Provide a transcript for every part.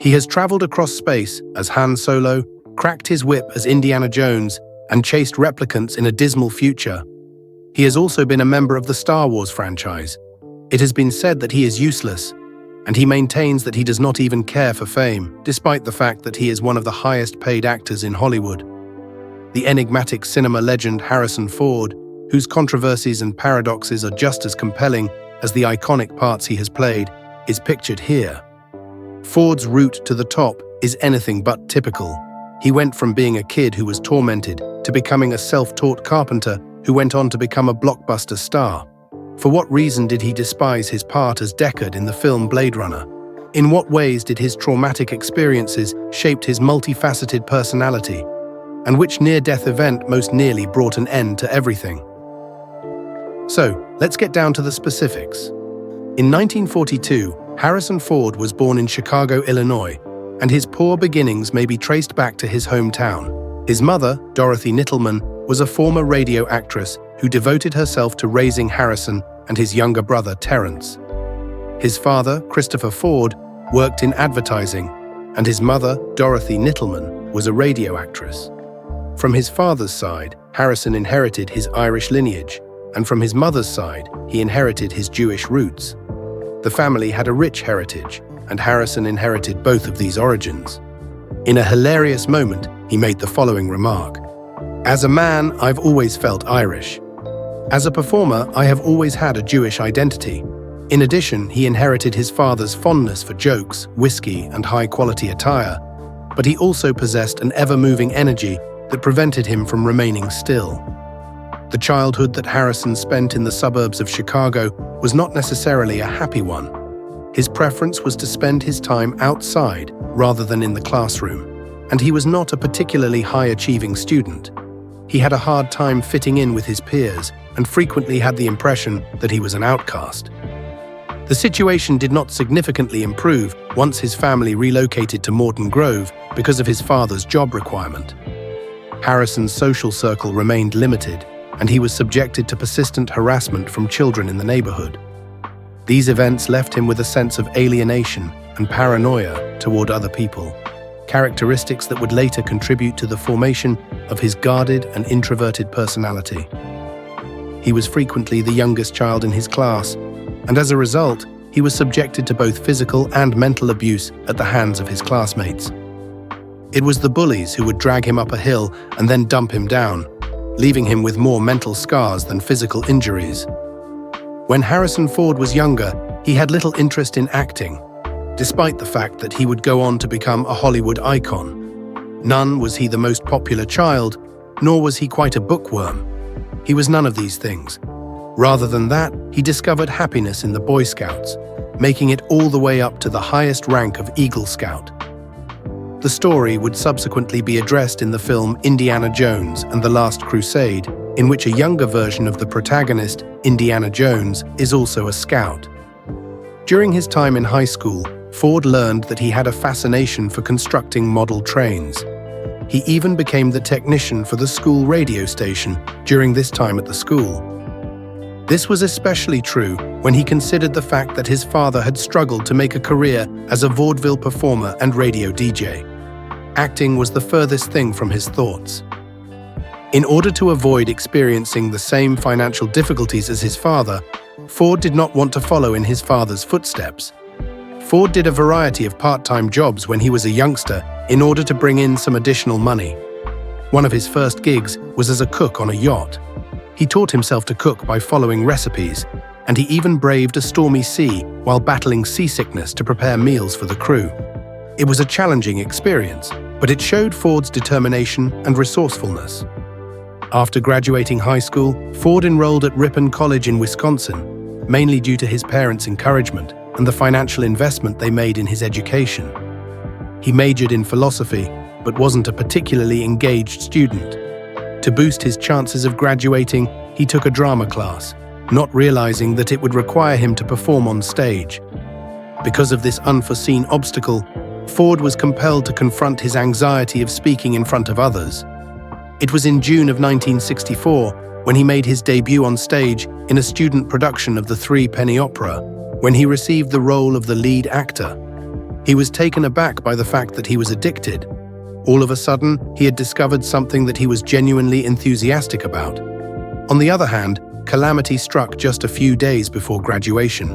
He has traveled across space as Han Solo, cracked his whip as Indiana Jones, and chased replicants in a dismal future. He has also been a member of the Star Wars franchise. It has been said that he is useless, and he maintains that he does not even care for fame, despite the fact that he is one of the highest-paid actors in Hollywood. The enigmatic cinema legend Harrison Ford, whose controversies and paradoxes are just as compelling as the iconic parts he has played, is pictured here. Ford's route to the top is anything but typical. He went from being a kid who was tormented to becoming a self-taught carpenter who went on to become a blockbuster star. For what reason did he despise his part as Deckard in the film Blade Runner? In what ways did his traumatic experiences shape his multifaceted personality? And which near-death event most nearly brought an end to everything? So, let's get down to the specifics. In 1942, Harrison Ford was born in Chicago, Illinois, and his poor beginnings may be traced back to his hometown. His mother, Dorothy Nittleman, was a former radio actress who devoted herself to raising Harrison and his younger brother, Terrence. His father, Christopher Ford, worked in advertising, and his mother, Dorothy Nittleman, was a radio actress. From his father's side, Harrison inherited his Irish lineage, and from his mother's side, he inherited his Jewish roots. The family had a rich heritage, and Harrison inherited both of these origins. In a hilarious moment, he made the following remark: "As a man, I've always felt Irish. As a performer, I have always had a Jewish identity." In addition, he inherited his father's fondness for jokes, whiskey, and high-quality attire, but he also possessed an ever-moving energy that prevented him from remaining still. The childhood that Harrison spent in the suburbs of Chicago was not necessarily a happy one. His preference was to spend his time outside rather than in the classroom, and he was not a particularly high-achieving student. He had a hard time fitting in with his peers and frequently had the impression that he was an outcast. The situation did not significantly improve once his family relocated to Morton Grove because of his father's job requirement. Harrison's social circle remained limited, and he was subjected to persistent harassment from children in the neighborhood. These events left him with a sense of alienation and paranoia toward other people, characteristics that would later contribute to the formation of his guarded and introverted personality. He was frequently the youngest child in his class, and as a result, he was subjected to both physical and mental abuse at the hands of his classmates. It was the bullies who would drag him up a hill and then dump him down, leaving him with more mental scars than physical injuries. When Harrison Ford was younger, he had little interest in acting, despite the fact that he would go on to become a Hollywood icon. None was he the most popular child, nor was he quite a bookworm. He was none of these things. Rather than that, he discovered happiness in the Boy Scouts, making it all the way up to the highest rank of Eagle Scout. The story would subsequently be addressed in the film Indiana Jones and the Last Crusade, in which a younger version of the protagonist, Indiana Jones, is also a scout. During his time in high school, Ford learned that he had a fascination for constructing model trains. He even became the technician for the school radio station during this time at the school. This was especially true when he considered the fact that his father had struggled to make a career as a vaudeville performer and radio DJ. Acting was the furthest thing from his thoughts. In order to avoid experiencing the same financial difficulties as his father, Ford did not want to follow in his father's footsteps. Ford did a variety of part-time jobs when he was a youngster in order to bring in some additional money. One of his first gigs was as a cook on a yacht. He taught himself to cook by following recipes, and he even braved a stormy sea while battling seasickness to prepare meals for the crew. It was a challenging experience, but it showed Ford's determination and resourcefulness. After graduating high school, Ford enrolled at Ripon College in Wisconsin, mainly due to his parents' encouragement and the financial investment they made in his education. He majored in philosophy, but wasn't a particularly engaged student. To boost his chances of graduating, he took a drama class, not realizing that it would require him to perform on stage. Because of this unforeseen obstacle, Ford was compelled to confront his anxiety of speaking in front of others. It was in June of 1964 when he made his debut on stage in a student production of the Three Penny Opera, when he received the role of the lead actor. He was taken aback by the fact that he was addicted. All of a sudden, he had discovered something that he was genuinely enthusiastic about. On the other hand, calamity struck just a few days before graduation.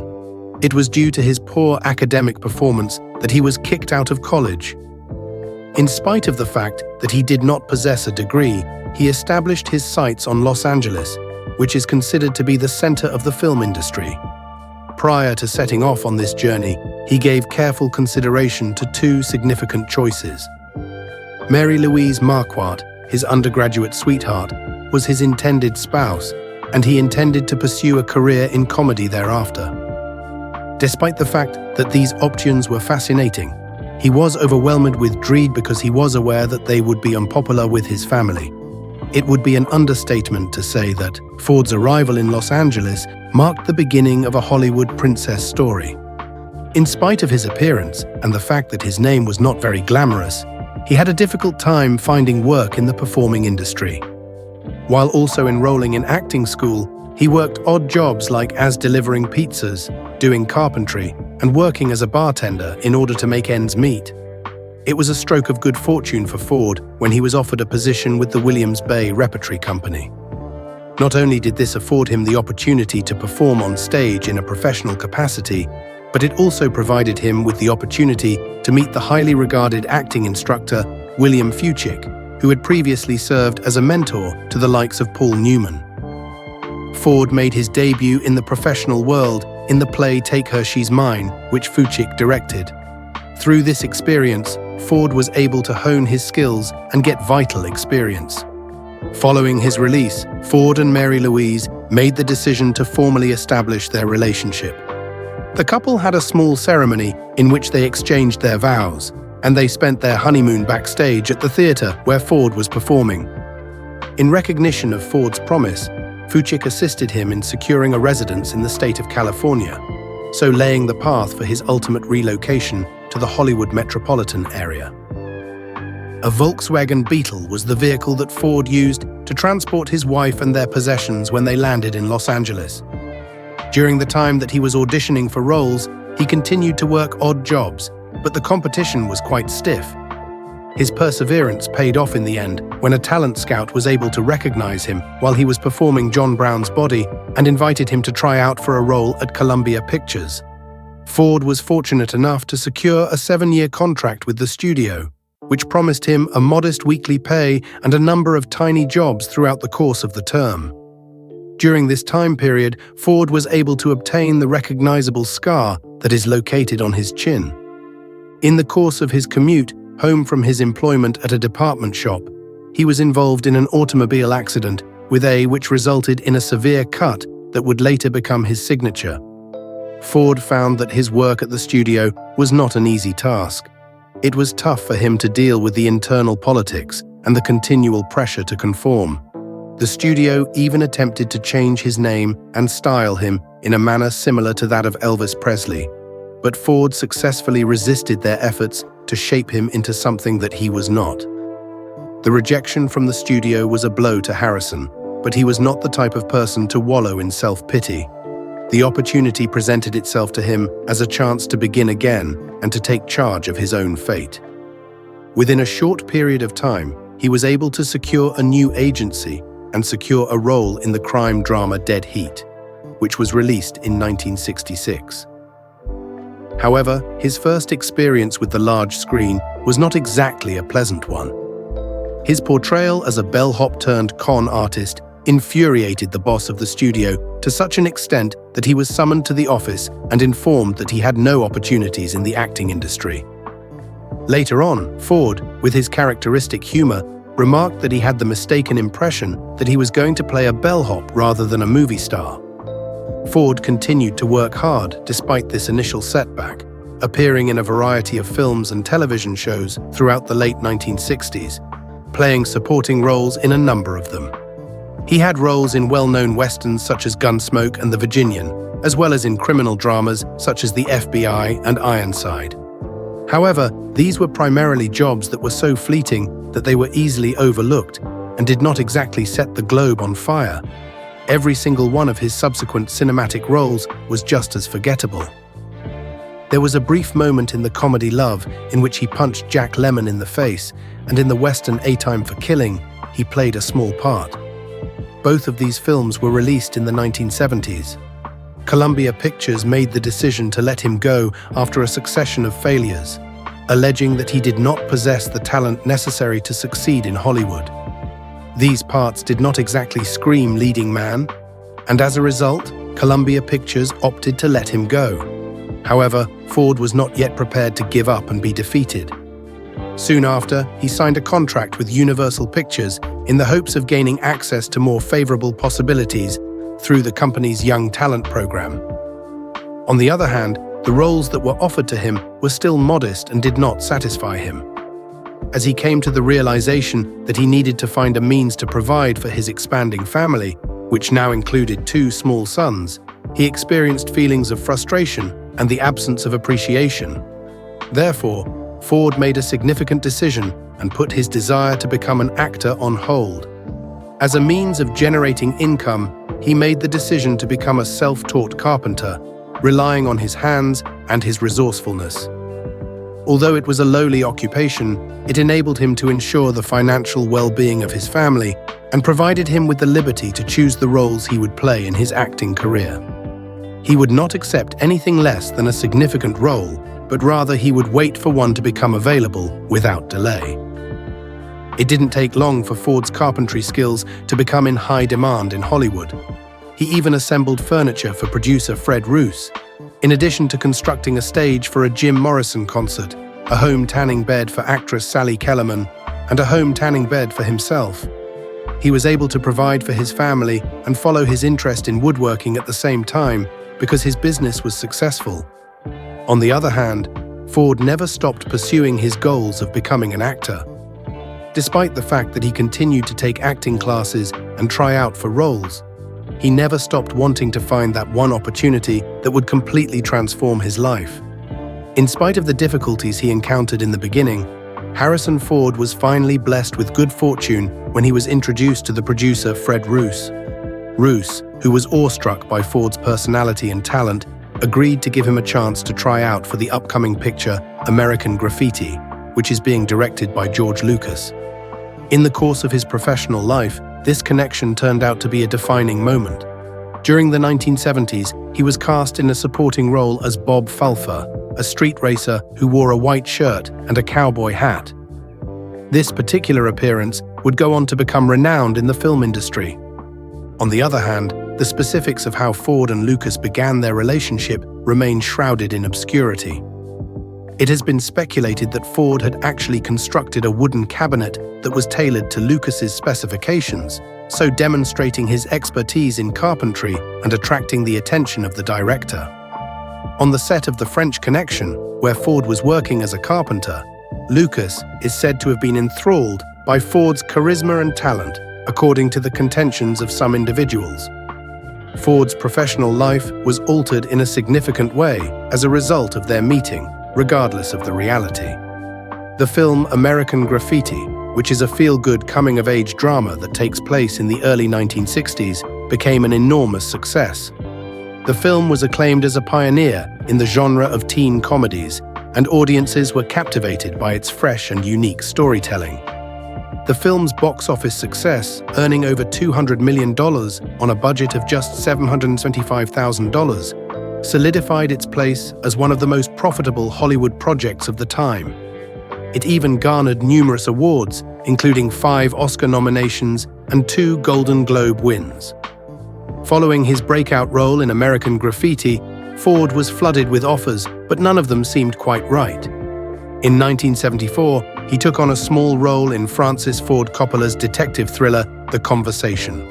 It was due to his poor academic performance that he was kicked out of college. In spite of the fact that he did not possess a degree, he established his sights on Los Angeles, which is considered to be the center of the film industry. Prior to setting off on this journey, he gave careful consideration to two significant choices. Mary Louise Marquardt, his undergraduate sweetheart, was his intended spouse, and he intended to pursue a career in comedy thereafter. Despite the fact that these options were fascinating, he was overwhelmed with dread because he was aware that they would be unpopular with his family. It would be an understatement to say that Ford's arrival in Los Angeles marked the beginning of a Hollywood princess story. In spite of his appearance and the fact that his name was not very glamorous, he had a difficult time finding work in the performing industry. While also enrolling in acting school, he worked odd jobs like as delivering pizzas, doing carpentry, and working as a bartender in order to make ends meet. It was a stroke of good fortune for Ford when he was offered a position with the Williams Bay Repertory Company. Not only did this afford him the opportunity to perform on stage in a professional capacity, but it also provided him with the opportunity to meet the highly regarded acting instructor, William Fuchik, who had previously served as a mentor to the likes of Paul Newman. Ford made his debut in the professional world in the play Take Her She's Mine, which Fuchik directed. Through this experience, Ford was able to hone his skills and get vital experience. Following his release, Ford and Mary Louise made the decision to formally establish their relationship. The couple had a small ceremony in which they exchanged their vows, and they spent their honeymoon backstage at the theater where Ford was performing. In recognition of Ford's promise, Fuchik assisted him in securing a residence in the state of California, so laying the path for his ultimate relocation to the Hollywood metropolitan area. A Volkswagen Beetle was the vehicle that Ford used to transport his wife and their possessions when they landed in Los Angeles. During the time that he was auditioning for roles, he continued to work odd jobs, but the competition was quite stiff. His perseverance paid off in the end when a talent scout was able to recognize him while he was performing John Brown's Body and invited him to try out for a role at Columbia Pictures. Ford was fortunate enough to secure a 7-year contract with the studio, which promised him a modest weekly pay and a number of tiny jobs throughout the course of the term. During this time period, Ford was able to obtain the recognizable scar that is located on his chin. In the course of his commute home from his employment at a department shop, he was involved in an automobile accident which resulted in a severe cut that would later become his signature. Ford found that his work at the studio was not an easy task. It was tough for him to deal with the internal politics and the continual pressure to conform. The studio even attempted to change his name and style him in a manner similar to that of Elvis Presley, but Ford successfully resisted their efforts to shape him into something that he was not. The rejection from the studio was a blow to Harrison, but he was not the type of person to wallow in self-pity. The opportunity presented itself to him as a chance to begin again and to take charge of his own fate. Within a short period of time, he was able to secure a new agency and secure a role in the crime drama Dead Heat, which was released in 1966. However, his first experience with the large screen was not exactly a pleasant one. His portrayal as a bellhop-turned-con artist infuriated the boss of the studio to such an extent that he was summoned to the office and informed that he had no opportunities in the acting industry. Later on, Ford, with his characteristic humor, remarked that he had the mistaken impression that he was going to play a bellhop rather than a movie star. Ford continued to work hard despite this initial setback, appearing in a variety of films and television shows throughout the late 1960s, playing supporting roles in a number of them. He had roles in well-known westerns such as Gunsmoke and The Virginian, as well as in criminal dramas such as The FBI and Ironside. However, these were primarily jobs that were so fleeting that they were easily overlooked and did not exactly set the globe on fire. Every single one of his subsequent cinematic roles was just as forgettable. There was a brief moment in the comedy Love in which he punched Jack Lemmon in the face, and in the western A Time for Killing, he played a small part. Both of these films were released in the 1970s. Columbia Pictures made the decision to let him go after a succession of failures, alleging that he did not possess the talent necessary to succeed in Hollywood. These parts did not exactly scream leading man, and as a result, Columbia Pictures opted to let him go. However, Ford was not yet prepared to give up and be defeated. Soon after, he signed a contract with Universal Pictures in the hopes of gaining access to more favorable possibilities through the company's Young Talent program. On the other hand, the roles that were offered to him were still modest and did not satisfy him. As he came to the realization that he needed to find a means to provide for his expanding family, which now included 2 small sons, he experienced feelings of frustration and the absence of appreciation. Therefore, Ford made a significant decision and put his desire to become an actor on hold. As a means of generating income, he made the decision to become a self-taught carpenter, relying on his hands and his resourcefulness. Although it was a lowly occupation, it enabled him to ensure the financial well-being of his family and provided him with the liberty to choose the roles he would play in his acting career. He would not accept anything less than a significant role, but rather he would wait for one to become available without delay. It didn't take long for Ford's carpentry skills to become in high demand in Hollywood. He even assembled furniture for producer Fred Roos, in addition to constructing a stage for a Jim Morrison concert, a home tanning bed for actress Sally Kellerman, and a home tanning bed for himself. He was able to provide for his family and follow his interest in woodworking at the same time because his business was successful. On the other hand, Ford never stopped pursuing his goals of becoming an actor. Despite the fact that he continued to take acting classes and try out for roles, he never stopped wanting to find that one opportunity that would completely transform his life. In spite of the difficulties he encountered in the beginning, Harrison Ford was finally blessed with good fortune when he was introduced to the producer Fred Roos. Roos, who was awestruck by Ford's personality and talent, agreed to give him a chance to try out for the upcoming picture American Graffiti, which is being directed by George Lucas. In the course of his professional life, this connection turned out to be a defining moment. During the 1970s, he was cast in a supporting role as Bob Fulfer, a street racer who wore a white shirt and a cowboy hat. This particular appearance would go on to become renowned in the film industry. On the other hand, the specifics of how Ford and Lucas began their relationship remain shrouded in obscurity. It has been speculated that Ford had actually constructed a wooden cabinet that was tailored to Lucas's specifications, so demonstrating his expertise in carpentry and attracting the attention of the director. On the set of The French Connection, where Ford was working as a carpenter, Lucas is said to have been enthralled by Ford's charisma and talent, according to the contentions of some individuals. Ford's professional life was altered in a significant way as a result of their meeting, regardless of the reality. The film American Graffiti, which is a feel-good coming-of-age drama that takes place in the early 1960s, became an enormous success. The film was acclaimed as a pioneer in the genre of teen comedies, and audiences were captivated by its fresh and unique storytelling. The film's box office success, earning over $200 million on a budget of just $725,000, solidified its place as one of the most profitable Hollywood projects of the time. It even garnered numerous awards, including 5 Oscar nominations and 2 Golden Globe wins. Following his breakout role in American Graffiti, Ford was flooded with offers, but none of them seemed quite right. In 1974, he took on a small role in Francis Ford Coppola's detective thriller, The Conversation.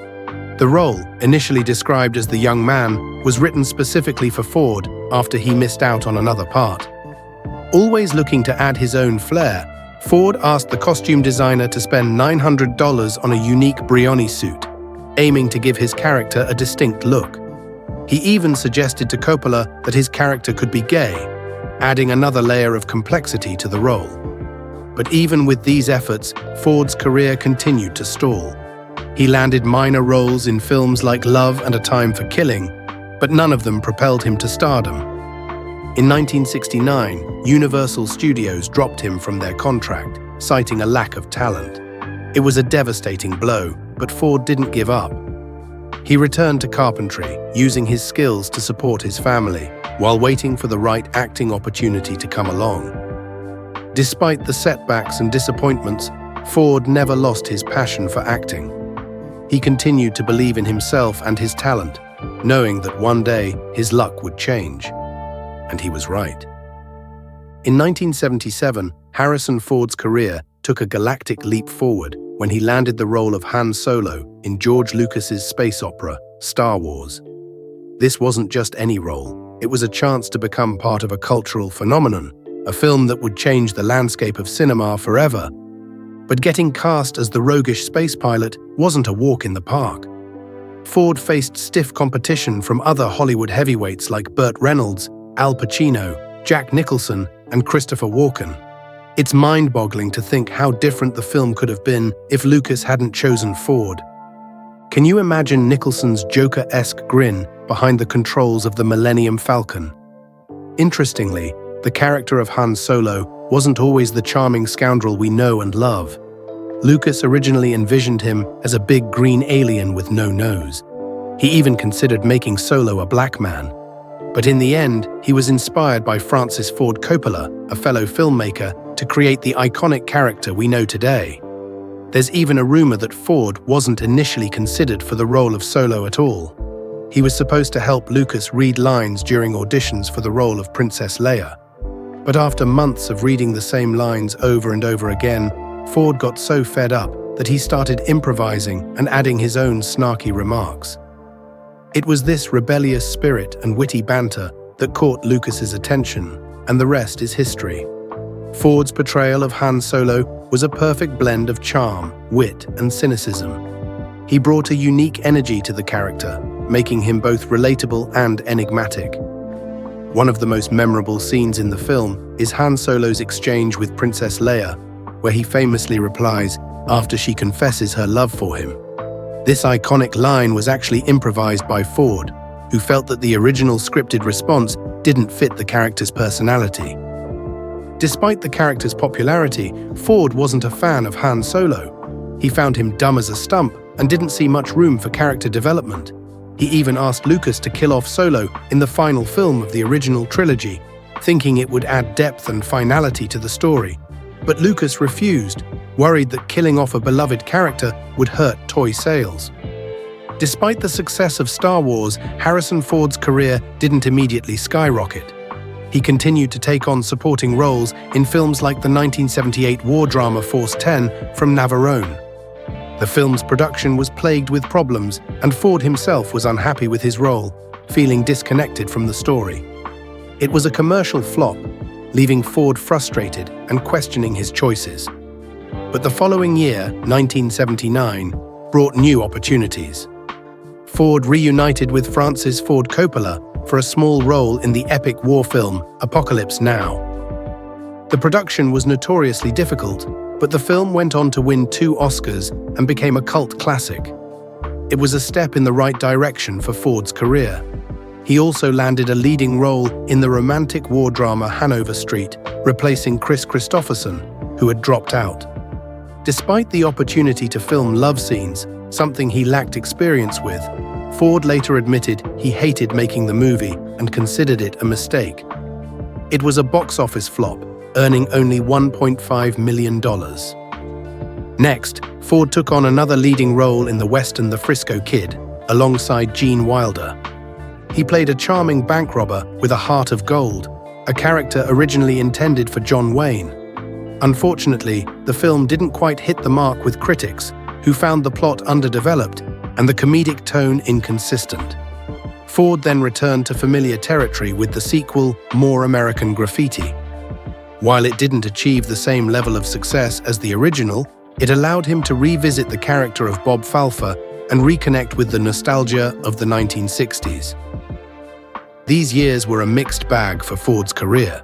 The role, initially described as The Young Man, was written specifically for Ford after he missed out on another part. Always looking to add his own flair, Ford asked the costume designer to spend $900 on a unique Brioni suit, aiming to give his character a distinct look. He even suggested to Coppola that his character could be gay, adding another layer of complexity to the role. But even with these efforts, Ford's career continued to stall. He landed minor roles in films like Love and A Time for Killing, but none of them propelled him to stardom. In 1969, Universal Studios dropped him from their contract, citing a lack of talent. It was a devastating blow, but Ford didn't give up. He returned to carpentry, using his skills to support his family, while waiting for the right acting opportunity to come along. Despite the setbacks and disappointments, Ford never lost his passion for acting. He continued to believe in himself and his talent, knowing that one day his luck would change. And he was right. In 1977, Harrison Ford's career took a galactic leap forward when he landed the role of Han Solo in George Lucas's space opera, Star Wars. This wasn't just any role, it was a chance to become part of a cultural phenomenon, a film that would change the landscape of cinema forever. But getting cast as the roguish space pilot wasn't a walk in the park. Ford faced stiff competition from other Hollywood heavyweights like Burt Reynolds, Al Pacino, Jack Nicholson, and Christopher Walken. It's mind-boggling to think how different the film could have been if Lucas hadn't chosen Ford. Can you imagine Nicholson's Joker-esque grin behind the controls of the Millennium Falcon? Interestingly, the character of Han Solo wasn't always the charming scoundrel we know and love. Lucas originally envisioned him as a big green alien with no nose. He even considered making Solo a black man. But in the end, he was inspired by Francis Ford Coppola, a fellow filmmaker, to create the iconic character we know today. There's even a rumor that Ford wasn't initially considered for the role of Solo at all. He was supposed to help Lucas read lines during auditions for the role of Princess Leia. But after months of reading the same lines over and over again, Ford got so fed up that he started improvising and adding his own snarky remarks. It was this rebellious spirit and witty banter that caught Lucas's attention, and the rest is history. Ford's portrayal of Han Solo was a perfect blend of charm, wit, and cynicism. He brought a unique energy to the character, making him both relatable and enigmatic. One of the most memorable scenes in the film is Han Solo's exchange with Princess Leia, where he famously replies after she confesses her love for him. This iconic line was actually improvised by Ford, who felt that the original scripted response didn't fit the character's personality. Despite the character's popularity, Ford wasn't a fan of Han Solo. He found him dumb as a stump and didn't see much room for character development. He even asked Lucas to kill off Solo in the final film of the original trilogy, thinking it would add depth and finality to the story. But Lucas refused, worried that killing off a beloved character would hurt toy sales. Despite the success of Star Wars, Harrison Ford's career didn't immediately skyrocket. He continued to take on supporting roles in films like the 1978 war drama Force 10 from Navarone. The film's production was plagued with problems, and Ford himself was unhappy with his role, feeling disconnected from the story. It was a commercial flop, leaving Ford frustrated and questioning his choices. But the following year, 1979, brought new opportunities. Ford reunited with Francis Ford Coppola for a small role in the epic war film Apocalypse Now. The production was notoriously difficult, but the film went on to win 2 Oscars and became a cult classic. It was a step in the right direction for Ford's career. He also landed a leading role in the romantic war drama Hanover Street, replacing Chris Christopherson, who had dropped out. Despite the opportunity to film love scenes, something he lacked experience with, Ford later admitted he hated making the movie and considered it a mistake. It was a box office flop, earning only $1.5 million. Next, Ford took on another leading role in the western The Frisco Kid, alongside Gene Wilder. He played a charming bank robber with a heart of gold, a character originally intended for John Wayne. Unfortunately, the film didn't quite hit the mark with critics, who found the plot underdeveloped and the comedic tone inconsistent. Ford then returned to familiar territory with the sequel, More American Graffiti. While it didn't achieve the same level of success as the original, it allowed him to revisit the character of Bob Falfa and reconnect with the nostalgia of the 1960s. These years were a mixed bag for Ford's career.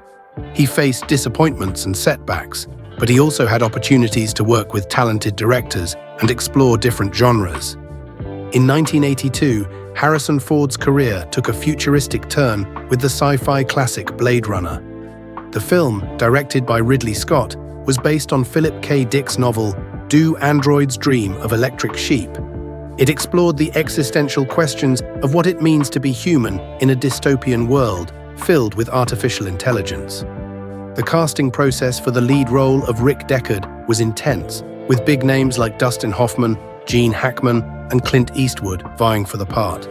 He faced disappointments and setbacks, but he also had opportunities to work with talented directors and explore different genres. In 1982, Harrison Ford's career took a futuristic turn with the sci-fi classic Blade Runner. The film, directed by Ridley Scott, was based on Philip K. Dick's novel Do Androids Dream of Electric Sheep? It explored the existential questions of what it means to be human in a dystopian world filled with artificial intelligence. The casting process for the lead role of Rick Deckard was intense, with big names like Dustin Hoffman, Gene Hackman, and Clint Eastwood vying for the part.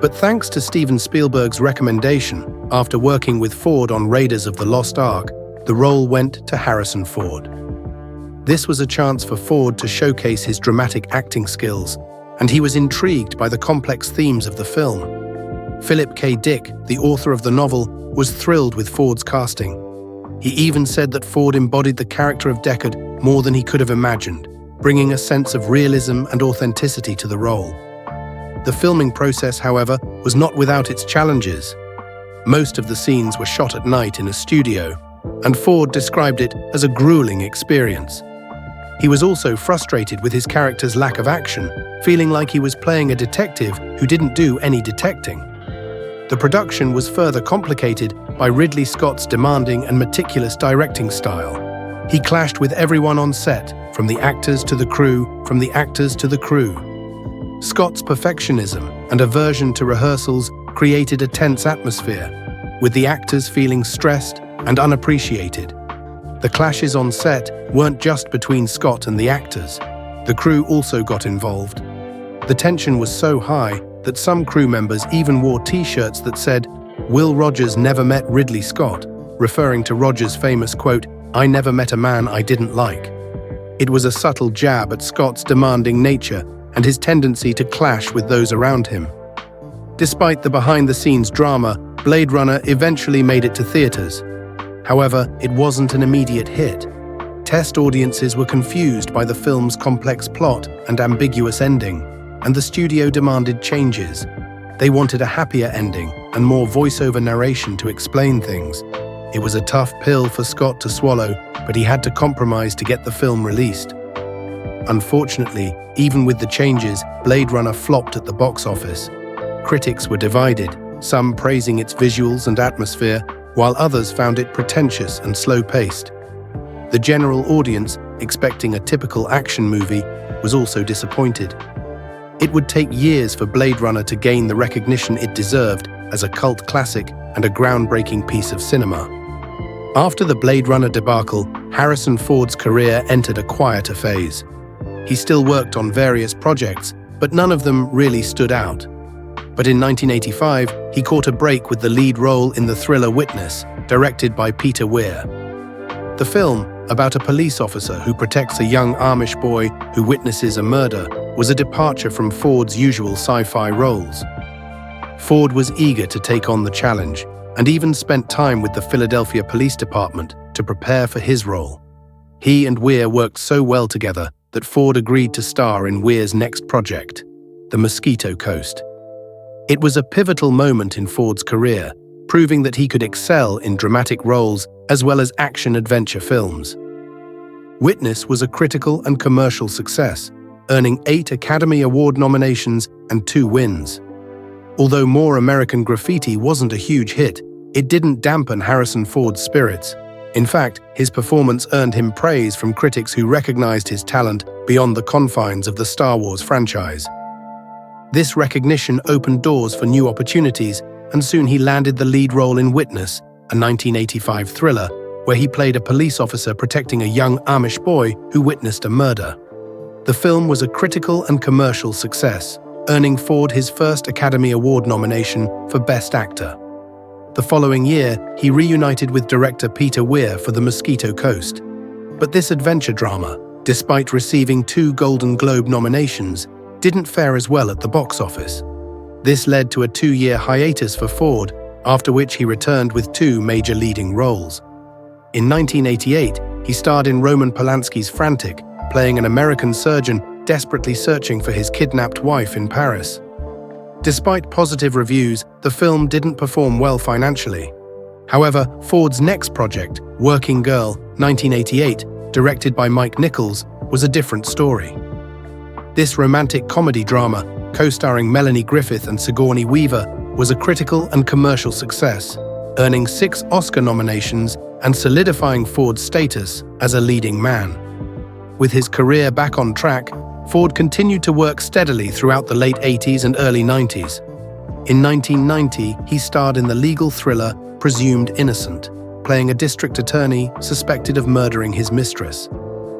But thanks to Steven Spielberg's recommendation, after working with Ford on Raiders of the Lost Ark, the role went to Harrison Ford. This was a chance for Ford to showcase his dramatic acting skills, and he was intrigued by the complex themes of the film. Philip K. Dick, the author of the novel, was thrilled with Ford's casting. He even said that Ford embodied the character of Deckard more than he could have imagined, bringing a sense of realism and authenticity to the role. The filming process, however, was not without its challenges. Most of the scenes were shot at night in a studio, and Ford described it as a grueling experience. He was also frustrated with his character's lack of action, feeling like he was playing a detective who didn't do any detecting. The production was further complicated by Ridley Scott's demanding and meticulous directing style. He clashed with everyone on set, from the actors to the crew, from the actors to the crew. Scott's perfectionism and aversion to rehearsals created a tense atmosphere, with the actors feeling stressed and unappreciated. The clashes on set weren't just between Scott and the actors. The crew also got involved. The tension was so high that some crew members even wore t-shirts that said, "Will Rogers never met Ridley Scott," referring to Rogers' famous quote, "I never met a man I didn't like." It was a subtle jab at Scott's demanding nature and his tendency to clash with those around him. Despite the behind-the-scenes drama, Blade Runner eventually made it to theaters. However, it wasn't an immediate hit. Test audiences were confused by the film's complex plot and ambiguous ending, and the studio demanded changes. They wanted a happier ending and more voiceover narration to explain things. It was a tough pill for Scott to swallow, but he had to compromise to get the film released. Unfortunately, even with the changes, Blade Runner flopped at the box office. Critics were divided, some praising its visuals and atmosphere, while others found it pretentious and slow-paced. The general audience, expecting a typical action movie, was also disappointed. It would take years for Blade Runner to gain the recognition it deserved as a cult classic and a groundbreaking piece of cinema. After the Blade Runner debacle, Harrison Ford's career entered a quieter phase. He still worked on various projects, but none of them really stood out. But in 1985, he caught a break with the lead role in the thriller Witness, directed by Peter Weir. The film, about a police officer who protects a young Amish boy who witnesses a murder, was a departure from Ford's usual sci-fi roles. Ford was eager to take on the challenge, and even spent time with the Philadelphia Police Department to prepare for his role. He and Weir worked so well together that Ford agreed to star in Weir's next project, The Mosquito Coast. It was a pivotal moment in Ford's career, proving that he could excel in dramatic roles as well as action-adventure films. Witness was a critical and commercial success, earning 8 Academy Award nominations and 2 wins. Although More American Graffiti wasn't a huge hit, it didn't dampen Harrison Ford's spirits. In fact, his performance earned him praise from critics who recognized his talent beyond the confines of the Star Wars franchise. This recognition opened doors for new opportunities, and soon he landed the lead role in Witness, a 1985 thriller, where he played a police officer protecting a young Amish boy who witnessed a murder. The film was a critical and commercial success, earning Ford his first Academy Award nomination for Best Actor. The following year, he reunited with director Peter Weir for The Mosquito Coast. But this adventure drama, despite receiving 2 Golden Globe nominations, didn't fare as well at the box office. This led to a 2-year hiatus for Ford, after which he returned with 2 major leading roles. In 1988, he starred in Roman Polanski's Frantic, playing an American surgeon desperately searching for his kidnapped wife in Paris. Despite positive reviews, the film didn't perform well financially. However, Ford's next project, Working Girl, 1988, directed by Mike Nichols, was a different story. This romantic comedy drama co-starring Melanie Griffith and Sigourney Weaver, was a critical and commercial success, earning 6 Oscar nominations and solidifying Ford's status as a leading man. With his career back on track, Ford continued to work steadily throughout the late 80s and early 90s. In 1990, he starred in the legal thriller Presumed Innocent, playing a district attorney suspected of murdering his mistress.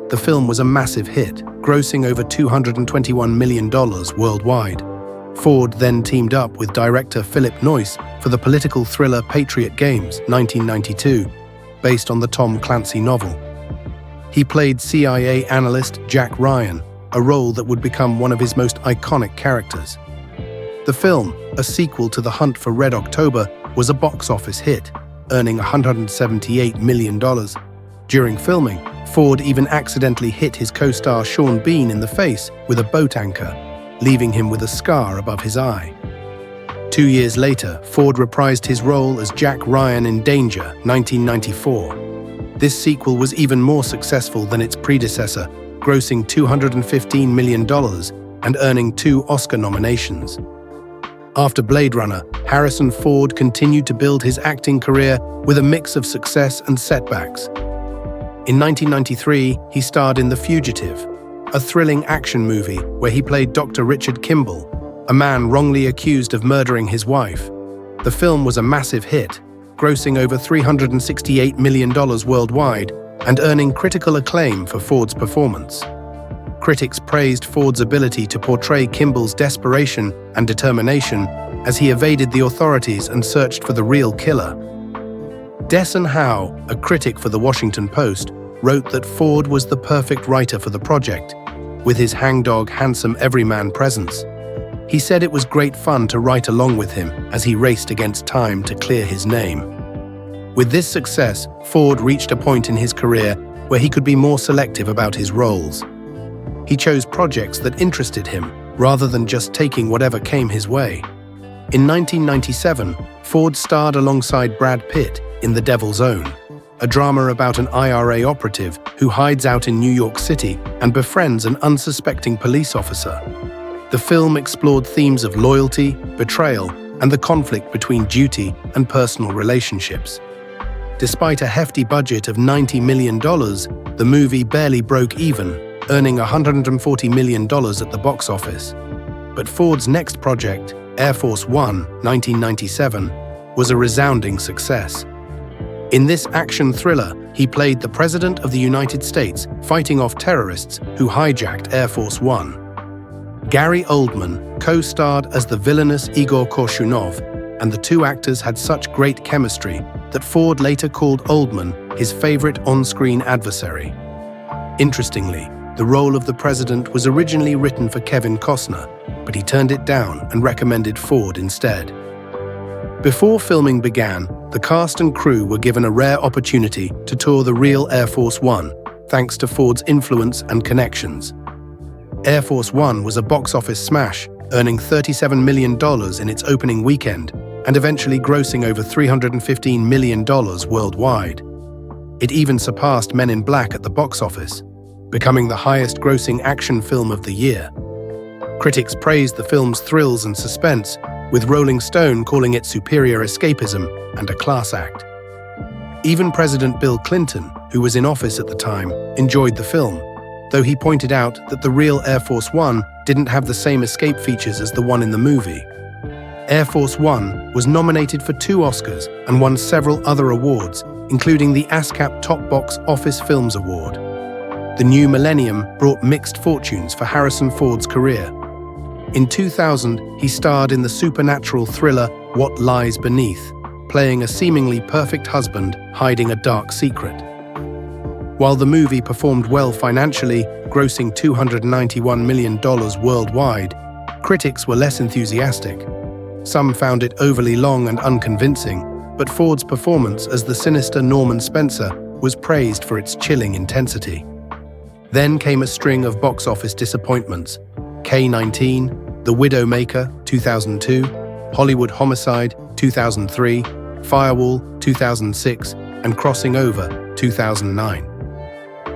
The film was a massive hit, grossing over $221 million worldwide. Ford then teamed up with director Philip Noyce for the political thriller Patriot Games, 1992, based on the Tom Clancy novel. He played CIA analyst Jack Ryan, a role that would become one of his most iconic characters. The film, a sequel to The Hunt for Red October, was a box office hit, earning $178 million. During filming, Ford even accidentally hit his co-star Sean Bean in the face with a boat anchor, leaving him with a scar above his eye. 2 years later, Ford reprised his role as Jack Ryan in Danger, 1994. This sequel was even more successful than its predecessor, grossing $215 million and earning 2 Oscar nominations. After Blade Runner, Harrison Ford continued to build his acting career with a mix of success and setbacks. In 1993, he starred in The Fugitive, a thrilling action movie where he played Dr. Richard Kimball, a man wrongly accused of murdering his wife. The film was a massive hit, grossing over $368 million worldwide and earning critical acclaim for Ford's performance. Critics praised Ford's ability to portray Kimball's desperation and determination as he evaded the authorities and searched for the real killer. Desson Howe, a critic for The Washington Post, wrote that Ford was the perfect writer for the project, with his hangdog, handsome everyman presence. He said it was great fun to write along with him as he raced against time to clear his name. With this success, Ford reached a point in his career where he could be more selective about his roles. He chose projects that interested him, rather than just taking whatever came his way. In 1997, Ford starred alongside Brad Pitt in The Devil's Own, a drama about an IRA operative who hides out in New York City and befriends an unsuspecting police officer. The film explored themes of loyalty, betrayal, and the conflict between duty and personal relationships. Despite a hefty budget of $90 million, the movie barely broke even, earning $140 million at the box office. But Ford's next project, Air Force One, 1997, was a resounding success. In this action thriller, he played the President of the United States fighting off terrorists who hijacked Air Force One. Gary Oldman co-starred as the villainous Igor Korshunov, and the two actors had such great chemistry that Ford later called Oldman his favorite on-screen adversary. Interestingly, the role of the president was originally written for Kevin Costner, but he turned it down and recommended Ford instead. Before filming began, the cast and crew were given a rare opportunity to tour the real Air Force One, thanks to Ford's influence and connections. Air Force One was a box office smash, earning $37 million in its opening weekend and eventually grossing over $315 million worldwide. It even surpassed Men in Black at the box office, becoming the highest-grossing action film of the year. Critics praised the film's thrills and suspense, with Rolling Stone calling it superior escapism and a class act. Even President Bill Clinton, who was in office at the time, enjoyed the film, though he pointed out that the real Air Force One didn't have the same escape features as the one in the movie. Air Force One was nominated for 2 Oscars and won several other awards, including the ASCAP Top Box Office Films Award. The new millennium brought mixed fortunes for Harrison Ford's career. In 2000, he starred in the supernatural thriller What Lies Beneath, playing a seemingly perfect husband hiding a dark secret. While the movie performed well financially, grossing $291 million worldwide, critics were less enthusiastic. Some found it overly long and unconvincing, but Ford's performance as the sinister Norman Spencer was praised for its chilling intensity. Then came a string of box office disappointments: K-19, The Widowmaker, 2002, Hollywood Homicide, 2003, Firewall, 2006, and Crossing Over, 2009.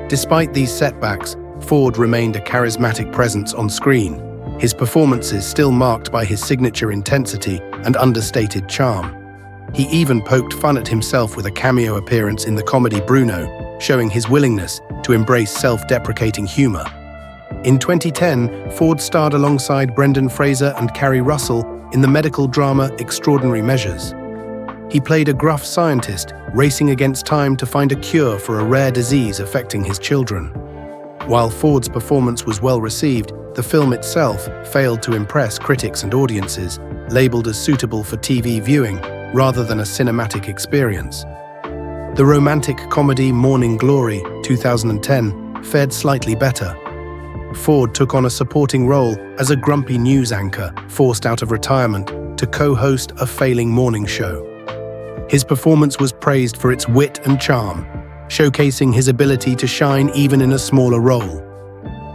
Despite these setbacks, Ford remained a charismatic presence on screen. his performances still marked by his signature intensity and understated charm. He even poked fun at himself with a cameo appearance in the comedy Bruno, showing his willingness to embrace self-deprecating humor. In 2010, Ford starred alongside Brendan Fraser and Carrie Russell in the medical drama Extraordinary Measures. He played a gruff scientist racing against time to find a cure for a rare disease affecting his children. While Ford's performance was well received, the film itself failed to impress critics and audiences, labeled as suitable for TV viewing rather than a cinematic experience. The romantic comedy Morning Glory, 2010, fared slightly better. Ford took on a supporting role as a grumpy news anchor forced out of retirement to co-host a failing morning show. His performance was praised for its wit and charm, showcasing his ability to shine even in a smaller role.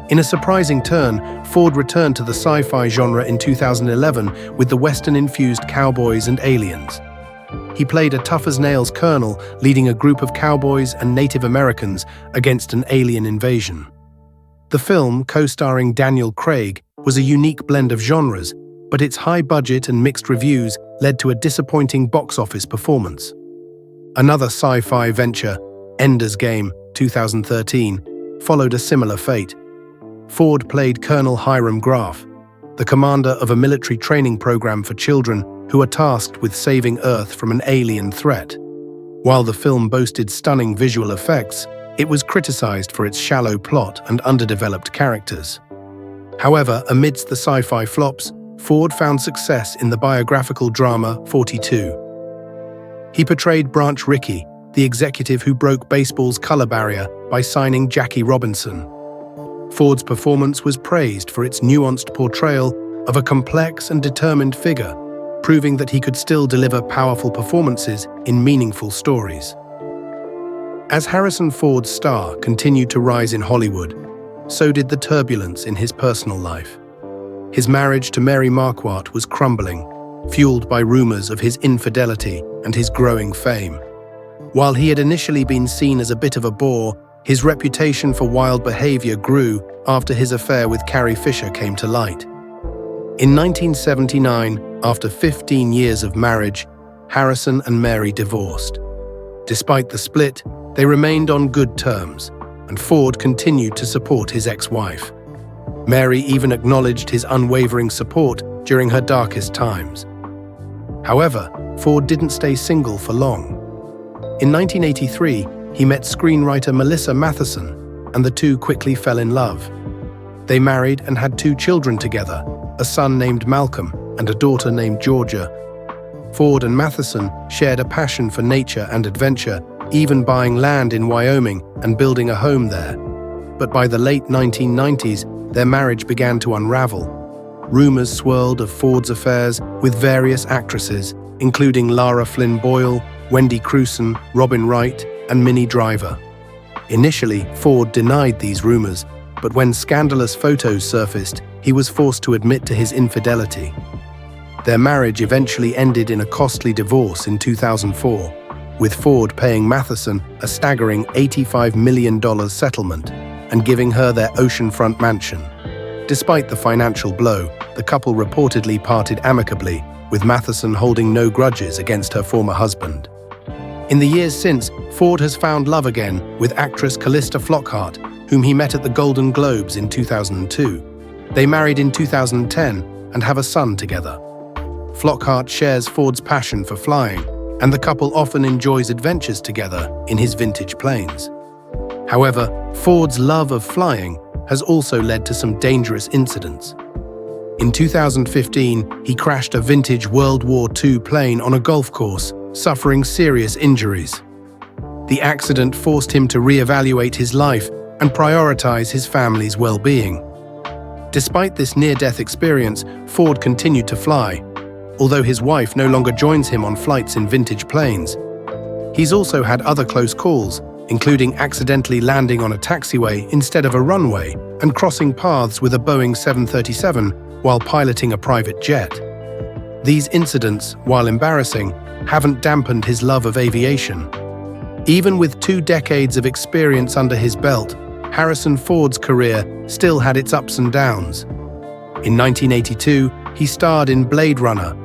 In a surprising turn, Ford returned to the sci-fi genre in 2011 with the Western-infused Cowboys and Aliens. He played a tough-as-nails colonel leading a group of cowboys and Native Americans against an alien invasion. The film, co-starring Daniel Craig, was a unique blend of genres, but its high budget and mixed reviews led to a disappointing box office performance. Another sci-fi venture, Ender's Game, 2013, followed a similar fate. Ford played Colonel Hiram Graf, the commander of a military training program for children who are tasked with saving Earth from an alien threat. While the film boasted stunning visual effects, it was criticized for its shallow plot and underdeveloped characters. However, amidst the sci-fi flops, Ford found success in the biographical drama 42. He portrayed Branch Rickey, the executive who broke baseball's color barrier by signing Jackie Robinson. Ford's performance was praised for its nuanced portrayal of a complex and determined figure, proving that he could still deliver powerful performances in meaningful stories. As Harrison Ford's star continued to rise in Hollywood, so did the turbulence in his personal life. His marriage to Mary Marquardt was crumbling, fueled by rumors of his infidelity and his growing fame. While he had initially been seen as a bit of a bore, his reputation for wild behavior grew after his affair with Carrie Fisher came to light. In 1979, after 15 years of marriage, Harrison and Mary divorced. Despite the split, they remained on good terms, and Ford continued to support his ex-wife. Mary even acknowledged his unwavering support during her darkest times. However, Ford didn't stay single for long. In 1983, he met screenwriter Melissa Matheson, and the two quickly fell in love. They married and had 2 children together, a son named Malcolm and a daughter named Georgia. Ford and Matheson shared a passion for nature and adventure, even buying land in Wyoming and building a home there. But by the late 1990s, their marriage began to unravel. Rumors swirled of Ford's affairs with various actresses, including Lara Flynn Boyle, Wendy Crewson, Robin Wright, and Minnie Driver. Initially, Ford denied these rumors, but when scandalous photos surfaced, he was forced to admit to his infidelity. Their marriage eventually ended in a costly divorce in 2004, with Ford paying Matheson a staggering $85 million settlement and giving her their oceanfront mansion. Despite the financial blow, the couple reportedly parted amicably, with Matheson holding no grudges against her former husband. In the years since, Ford has found love again with actress Callista Flockhart, whom he met at the Golden Globes in 2002. They married in 2010 and have a son together. Flockhart shares Ford's passion for flying, and the couple often enjoys adventures together in his vintage planes. However, Ford's love of flying has also led to some dangerous incidents. In 2015, he crashed a vintage World War II plane on a golf course, suffering serious injuries. The accident forced him to reevaluate his life and prioritize his family's well-being. Despite this near-death experience, Ford continued to fly, although his wife no longer joins him on flights in vintage planes. He's also had other close calls, including accidentally landing on a taxiway instead of a runway and crossing paths with a Boeing 737 while piloting a private jet. These incidents, while embarrassing, haven't dampened his love of aviation. Even with 2 decades of experience under his belt, Harrison Ford's career still had its ups and downs. In 1982, he starred in Blade Runner,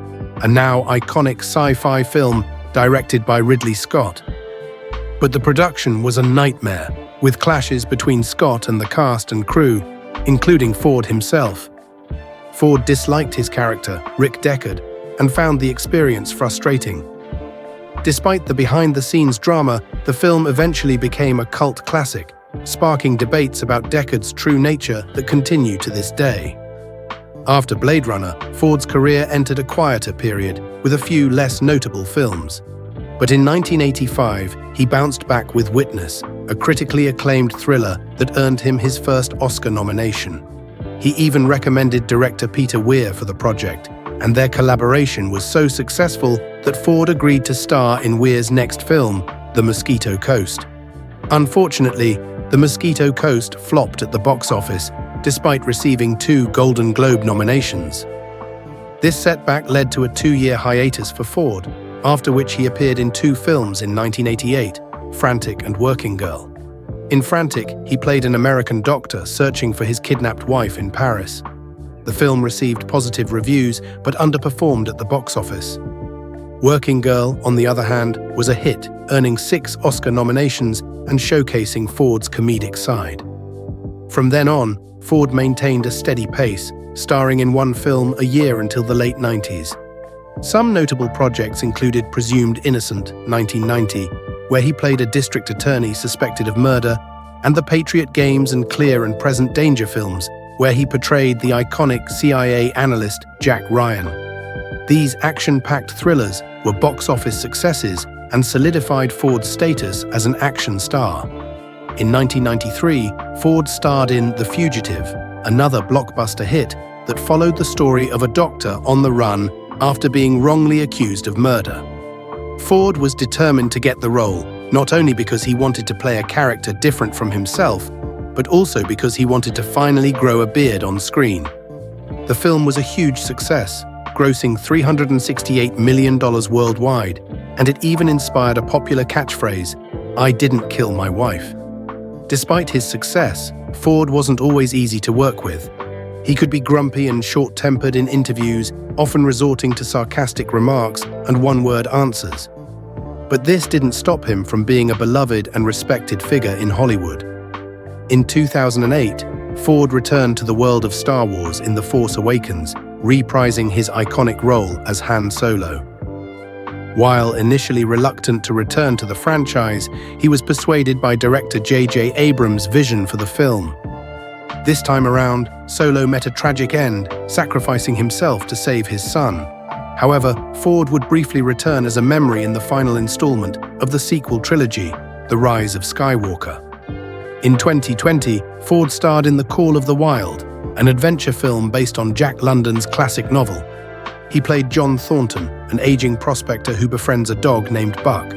a now iconic sci-fi film directed by Ridley Scott. But the production was a nightmare, with clashes between Scott and the cast and crew, including Ford himself. Ford disliked his character, Rick Deckard, and found the experience frustrating. Despite the behind-the-scenes drama, the film eventually became a cult classic, sparking debates about Deckard's true nature that continue to this day. After Blade Runner, Ford's career entered a quieter period, with a few less notable films. But in 1985, he bounced back with Witness, a critically acclaimed thriller that earned him his first Oscar nomination. He even recommended director Peter Weir for the project, and their collaboration was so successful that Ford agreed to star in Weir's next film, The Mosquito Coast. Unfortunately, The Mosquito Coast flopped at the box office, despite receiving 2 Golden Globe nominations. This setback led to a 2-year hiatus for Ford, after which he appeared in 2 films in 1988, Frantic and Working Girl. In Frantic, he played an American doctor searching for his kidnapped wife in Paris. The film received positive reviews but underperformed at the box office. Working Girl, on the other hand, was a hit, earning 6 Oscar nominations and showcasing Ford's comedic side. From then on, Ford maintained a steady pace, starring in 1 film a year until the late 90s. Some notable projects included Presumed Innocent, 1990, where he played a district attorney suspected of murder, and the Patriot Games and Clear and Present Danger films, where he portrayed the iconic CIA analyst Jack Ryan. These action-packed thrillers were box office successes and solidified Ford's status as an action star. In 1993, Ford starred in The Fugitive, another blockbuster hit that followed the story of a doctor on the run after being wrongly accused of murder. Ford was determined to get the role, not only because he wanted to play a character different from himself, but also because he wanted to finally grow a beard on screen. The film was a huge success, grossing $368 million worldwide, and it even inspired a popular catchphrase, "I didn't kill my wife." Despite his success, Ford wasn't always easy to work with. He could be grumpy and short-tempered in interviews, often resorting to sarcastic remarks and one-word answers. But this didn't stop him from being a beloved and respected figure in Hollywood. In 2008, Ford returned to the world of Star Wars in The Force Awakens, reprising his iconic role as Han Solo. While initially reluctant to return to the franchise, he was persuaded by director J.J. Abrams' vision for the film. This time around, Solo met a tragic end, sacrificing himself to save his son. However, Ford would briefly return as a memory in the final installment of the sequel trilogy, The Rise of Skywalker. In 2020, Ford starred in The Call of the Wild, an adventure film based on Jack London's classic novel. He played John Thornton, an aging prospector who befriends a dog named Buck.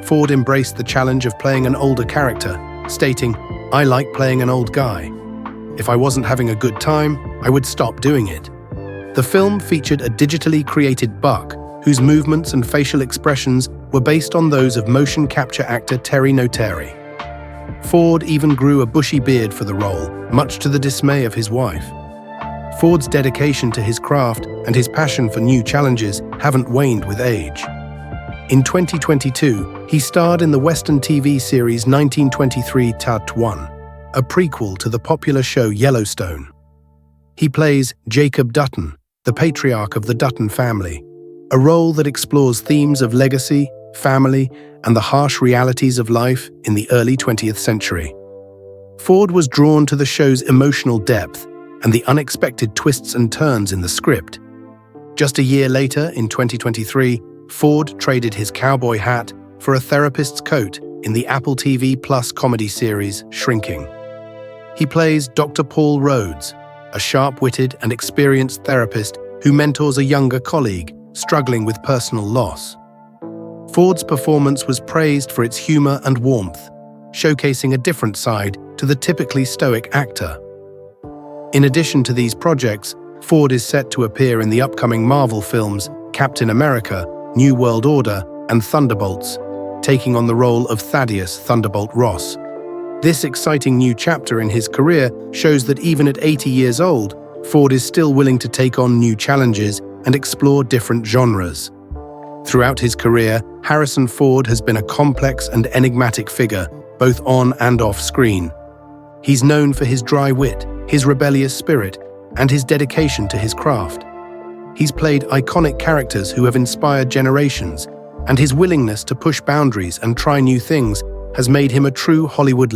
Ford embraced the challenge of playing an older character, stating, "I like playing an old guy. If I wasn't having a good time, I would stop doing it." The film featured a digitally created Buck, whose movements and facial expressions were based on those of motion capture actor Terry Notary. Ford even grew a bushy beard for the role, much to the dismay of his wife. Ford's dedication to his craft and his passion for new challenges haven't waned with age. In 2022, he starred in the Western TV series 1923 Tat 1, a prequel to the popular show Yellowstone. He plays Jacob Dutton, the patriarch of the Dutton family, a role that explores themes of legacy, family, and the harsh realities of life in the early 20th century. Ford was drawn to the show's emotional depth and the unexpected twists and turns in the script. Just a year later, in 2023, Ford traded his cowboy hat for a therapist's coat in the Apple TV Plus comedy series Shrinking. He plays Dr. Paul Rhodes, a sharp-witted and experienced therapist who mentors a younger colleague struggling with personal loss. Ford's performance was praised for its humor and warmth, showcasing a different side to the typically stoic actor. In addition to these projects, Ford is set to appear in the upcoming Marvel films Captain America, New World Order, and Thunderbolts, taking on the role of Thaddeus Thunderbolt Ross. This exciting new chapter in his career shows that even at 80 years old, Ford is still willing to take on new challenges and explore different genres. Throughout his career, Harrison Ford has been a complex and enigmatic figure, both on and off screen. He's known for his dry wit, his rebellious spirit, and his dedication to his craft. He's played iconic characters who have inspired generations, and his willingness to push boundaries and try new things has made him a true Hollywood